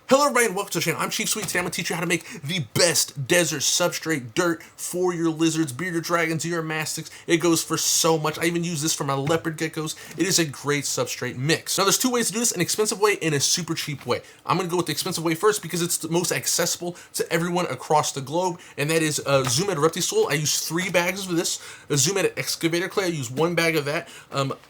Hello everybody and welcome to the channel. I'm Chief Sweet. Today I'm going to teach you how to make the best desert substrate dirt for your lizards, bearded dragons, uromastyx. It goes for so much. I even use this for my leopard geckos. It is a great substrate mix. Now there's two ways to do this, an expensive way and a super cheap way. I'm going to go with the expensive way first because it's the most accessible to everyone across the globe, and that is Zoom at Reptiles soil. I use 3 bags of this. A Zoom at excavator clay, I use 1 bag of that.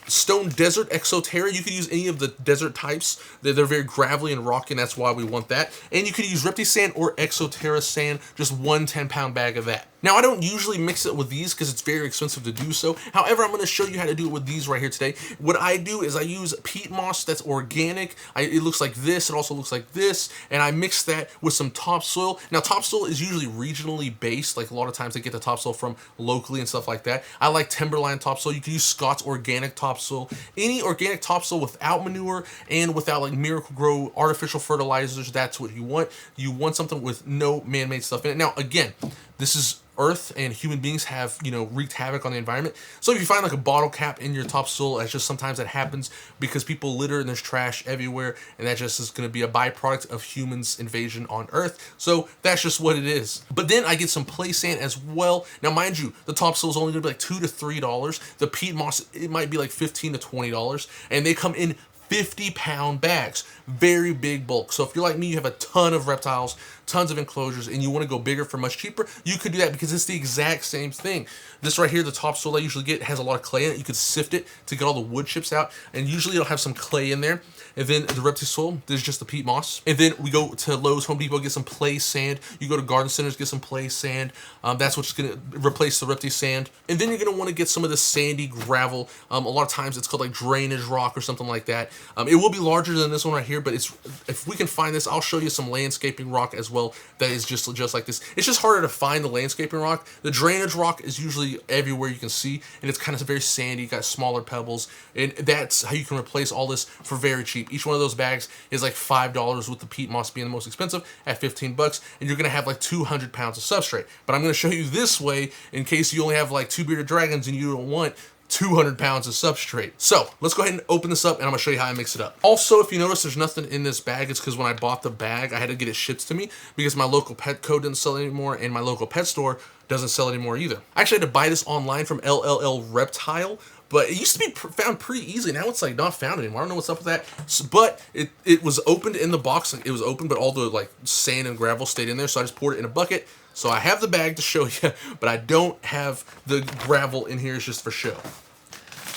Stone desert exoterra, you could use any of the desert types. They're very gravelly and rocky, and that's why we want that. And you could use Reptiles sand or exoterra sand, just 1 10-pound bag of that. Now I don't usually mix it with these because it's very expensive to do so. However, I'm going to show you how to do it with these right here today. What I do is I use peat moss that's organic. It looks like this, it also looks like this, and I mix that with some topsoil. Now topsoil is usually regionally based, like a lot of times they get the topsoil from locally and stuff like that. I like timberline topsoil. You can use Scott's organic topsoil. Any organic topsoil without manure and without like Miracle-Gro artificial fertilizers, that's what you want. You want something with no man-made stuff in it. Now again, this is Earth, and human beings have, wreaked havoc on the environment. So if you find like a bottle cap in your topsoil, that's just sometimes that happens because people litter and there's trash everywhere, and that just is going to be a byproduct of humans' invasion on Earth. So that's just what it is. But then I get some play sand as well. Now mind you, the topsoil is only going to be like $2 to $3. The peat moss, it might be like $15 to $20, and they come in 50-pound bags, very big bulk. So if you're like me, you have a ton of reptiles, tons of enclosures, and you want to go bigger for much cheaper, you could do that because it's the exact same thing. This right here, the topsoil I usually get, has a lot of clay in it. You could sift it to get all the wood chips out, and usually it'll have some clay in there. And then the Reptiles soil, there's just the peat moss. And then we go to Lowe's, Home Depot, get some play sand. You go to garden centers, get some play sand. That's what's going to replace the Reptiles sand. And then you're going to want to get some of the sandy gravel. A lot of times it's called like drainage rock or something like that. It will be larger than this one right here, but if we can find this, I'll show you some landscaping rock as well that is just like this. It's just harder to find the landscaping rock. The drainage rock is usually everywhere you can see, and it's kind of very sandy, got smaller pebbles, and that's how you can replace all this for very cheap. Each one of those bags is like $5, with the peat moss being the most expensive at 15 bucks, and you're gonna have like 200 pounds of substrate. But I'm gonna show you this way in case you only have like 2 bearded dragons and you don't want 200 pounds of substrate. So let's go ahead and open this up, and I'm gonna show you how I mix it up. Also, if you notice there's nothing in this bag, it's because when I bought the bag, I had to get it shipped to me because my local Petco didn't sell it anymore, and my local pet store doesn't sell it anymore either. I actually had to buy this online from LLL Reptile, but it used to be found pretty easily. Now it's like not found anymore. I don't know what's up with that. But it was opened in the box. It was open, but all the like sand and gravel stayed in there. So I just poured it in a bucket. So I have the bag to show you, but I don't have the gravel in here. It's just for show.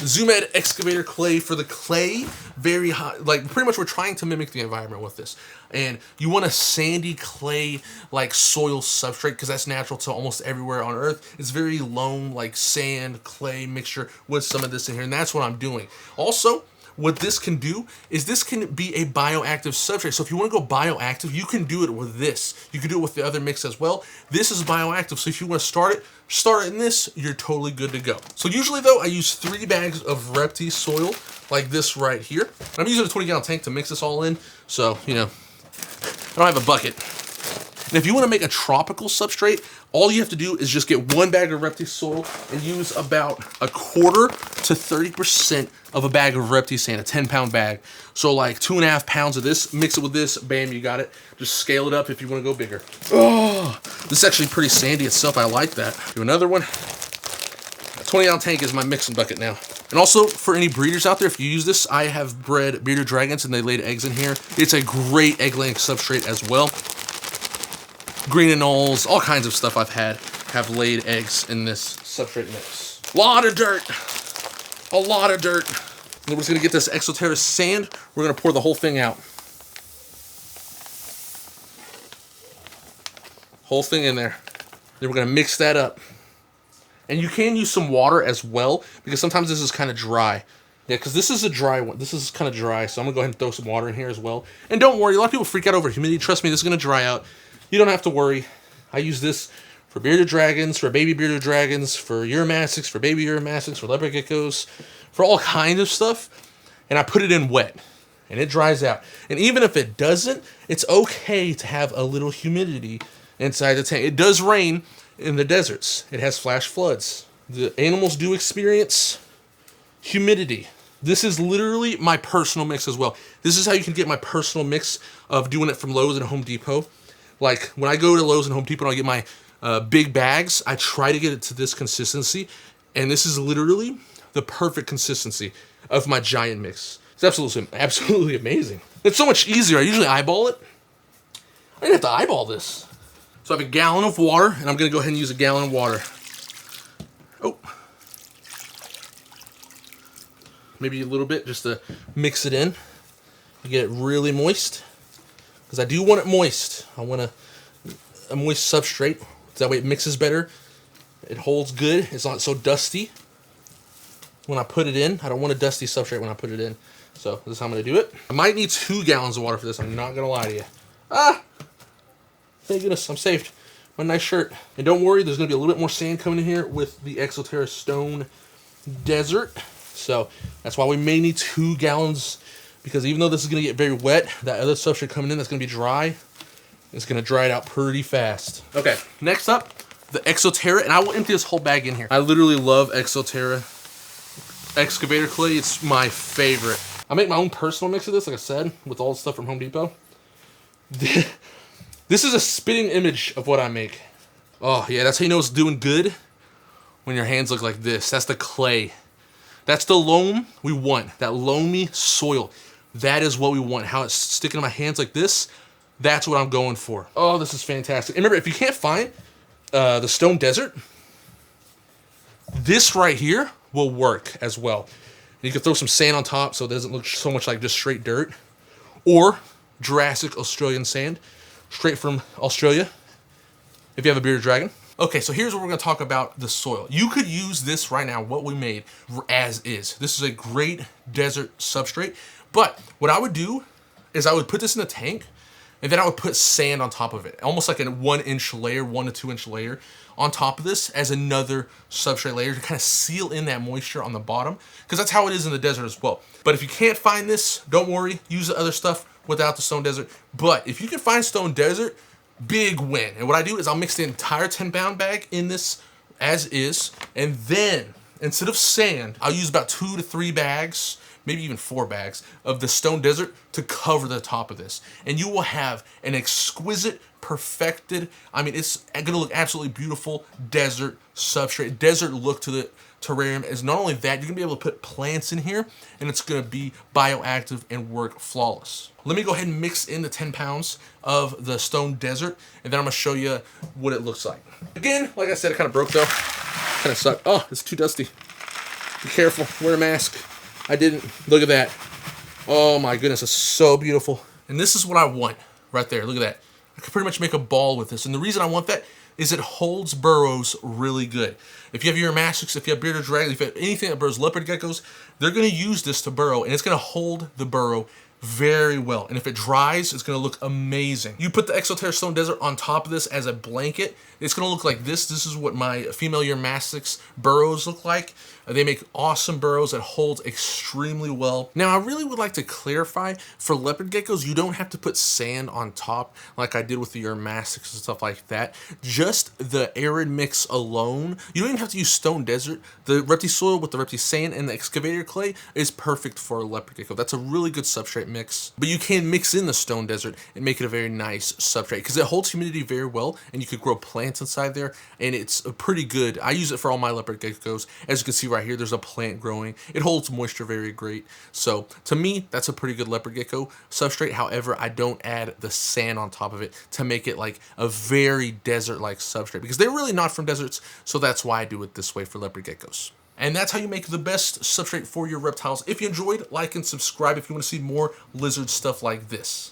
Zoom at excavator clay for the clay, very hot, like pretty much we're trying to mimic the environment with this. And you want a sandy clay like soil substrate because that's natural to almost everywhere on Earth. It's very loam, like sand, clay mixture with some of this in here, and that's what I'm doing. Also, what this can do is this can be a bioactive substrate. So if you want to go bioactive, you can do it with this. You can do it with the other mix as well. This is bioactive, so if you want to start it in this, you're totally good to go. So usually though, I use 3 bags of Reptiles soil like this right here. I'm using a 20-gallon tank to mix this all in, so, I don't have a bucket. And if you want to make a tropical substrate, all you have to do is just get 1 bag of Reptiles soil and use about 1/4 to 30% of a bag of Reptiles sand, a 10-pound bag. So like 2.5 pounds of this, mix it with this, bam, you got it. Just scale it up if you want to go bigger. Oh, this is actually pretty sandy itself. I like that. Do another one. A 20-gallon tank is my mixing bucket now. And also, for any breeders out there, if you use this, I have bred bearded dragons and they laid eggs in here. It's a great egg-laying substrate as well. Green anoles, all kinds of stuff I've had have laid eggs in this substrate mix. A lot of dirt. A lot of dirt. And we're just gonna get this exoterra sand. We're gonna pour the whole thing out. Whole thing in there. Then we're gonna mix that up. And you can use some water as well, because sometimes this is kind of dry. Yeah, because this is a dry one. This is kind of dry, so I'm gonna go ahead and throw some water in here as well. And don't worry, a lot of people freak out over humidity. Trust me, this is gonna dry out. You don't have to worry. I use this for bearded dragons, for baby bearded dragons, for uromastyx, for baby uromastyx, for leopard geckos, for all kinds of stuff. And I put it in wet, and it dries out. And even if it doesn't, it's okay to have a little humidity inside the tank. It does rain in the deserts. It has flash floods. The animals do experience humidity. This is literally my personal mix as well. This is how you can get my personal mix of doing it from Lowe's and Home Depot. Like when I go to Lowe's and Home Depot and I get my big bags, I try to get it to this consistency. And this is literally the perfect consistency of my giant mix. It's absolutely amazing. It's so much easier. I usually eyeball it. I didn't have to eyeball this. So I have a gallon of water, and I'm gonna go ahead and use a gallon of water. Oh. Maybe a little bit just to mix it in. You get it really moist. Because I do want it moist. I want a moist substrate. That way it mixes better. It holds good. It's not so dusty when I put it in. I don't want a dusty substrate when I put it in. So this is how I'm going to do it. I might need 2 gallons of water for this. I'm not going to lie to you. Ah! Thank goodness, I'm saved. My nice shirt. And don't worry, there's going to be a little bit more sand coming in here with the Exoterra Stone Desert. So that's why we may need 2 gallons. Because even though this is going to get very wet, that other substrate coming in that's going to be dry, it's going to dry it out pretty fast. Okay, next up, the Exoterra. And I will empty this whole bag in here. I literally love Exoterra excavator clay. It's my favorite. I make my own personal mix of this, like I said, with all the stuff from Home Depot. This is a spitting image of what I make. Oh, yeah, that's how you know it's doing good. When your hands look like this. That's the clay. That's the loam we want. That loamy soil. That is what we want. How it's sticking in my hands like this. That's what I'm going for. Oh, this is fantastic. And remember, if you can't find the Stone Desert, this right here will work as well. And you can throw some sand on top so it doesn't look so much like just straight dirt. Or Jurassic Australian sand, straight from Australia, if you have a bearded dragon. Okay, so here's what we're gonna talk about the soil. You could use this right now, what we made, as is. This is a great desert substrate. But what I would do is I would put this in a tank, and then I would put sand on top of it. Almost like a 1-inch layer, 1 to 2 inch layer on top of this as another substrate layer to kind of seal in that moisture on the bottom, because that's how it is in the desert as well. But if you can't find this, don't worry, use the other stuff without the Stone Desert. But if you can find Stone Desert, big win. And what I do is I'll mix the entire 10-pound bag in this as is, and then instead of sand, I'll use about 2 to 3 bags, maybe even 4 bags of the Stone Desert to cover the top of this. And you will have an exquisite, perfected, I mean, it's gonna look absolutely beautiful desert substrate, desert look to the terrarium. Is not only that, you're gonna be able to put plants in here and it's gonna be bioactive and work flawless. Let me go ahead and mix in the 10 pounds of the Stone Desert, and then I'm gonna show you what it looks like. Again, like I said, it kind of broke though. Kind of sucked. Oh, it's too dusty. Be careful, wear a mask. I didn't. Look at that. Oh my goodness, it's so beautiful. And this is what I want right there. Look at that. I could pretty much make a ball with this. And the reason I want that is it holds burrows really good. If you have uromastyx, if you have bearded dragons, if you have anything that burrows leopard geckos, they're going to use this to burrow, and it's going to hold the burrow very well. And if it dries, it's going to look amazing. You put the Exoterra Stone Desert on top of this as a blanket, it's going to look like this. This is what my female uromastyx burrows look like. They make awesome burrows that hold extremely well. Now, I really would like to clarify, for leopard geckos, you don't have to put sand on top like I did with the uromastyx and stuff like that. Just the arid mix alone. You don't even have to use Stone Desert. The Repti soil with the Repti sand and the excavator clay is perfect for a leopard gecko. That's a really good substrate mix. But you can mix in the Stone Desert and make it a very nice substrate because it holds humidity very well, and you could grow plants inside there, and it's a pretty good. I use it for all my leopard geckos. As you can see right here, there's a plant growing. It holds moisture very great. So to me, that's a pretty good leopard gecko substrate. However, I don't add the sand on top of it to make it like a very desert-like substrate because they're really not from deserts. So that's why I do it this way for leopard geckos. And that's how you make the best substrate for your reptiles. If you enjoyed, like and subscribe if you want to see more lizard stuff like this.